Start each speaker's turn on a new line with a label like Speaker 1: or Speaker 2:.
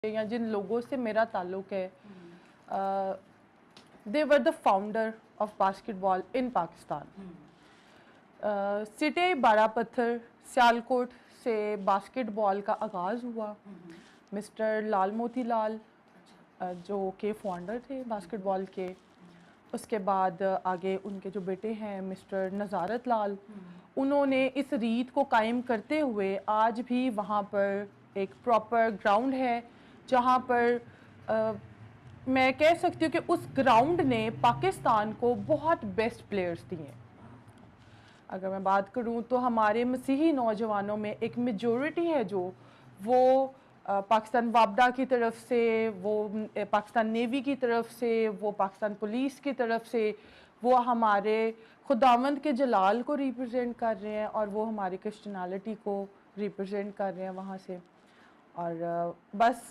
Speaker 1: या जिन लोगों से मेरा ताल्लुक़ है, they were the founder of basketball in Pakistan. City Bara Pathar Sialkot से बास्केटबॉल का आगाज़ हुआ। मिस्टर लाल मोती लाल जो के फाउंडर थे बास्केटबॉल के, उसके बाद आगे उनके जो बेटे हैं मिस्टर नज़ारत लाल, उन्होंने इस रीत को कायम करते हुए आज भी वहाँ पर एक प्रॉपर ग्राउंड है जहाँ पर मैं कह सकती हूँ कि उस ग्राउंड ने पाकिस्तान को बहुत बेस्ट प्लेयर्स दिए। अगर मैं बात करूँ तो हमारे मसीही नौजवानों में एक मेजॉरिटी है जो वो पाकिस्तान वापडा की तरफ से, वो पाकिस्तान नेवी की तरफ से, वो पाकिस्तान पुलिस की तरफ से, वो हमारे खुदावंद के जलाल को रिप्रेजेंट कर रहे हैं और वो हमारी क्रिश्चियनिटी को रिप्रेजेंट कर रहे हैं वहाँ से। और बस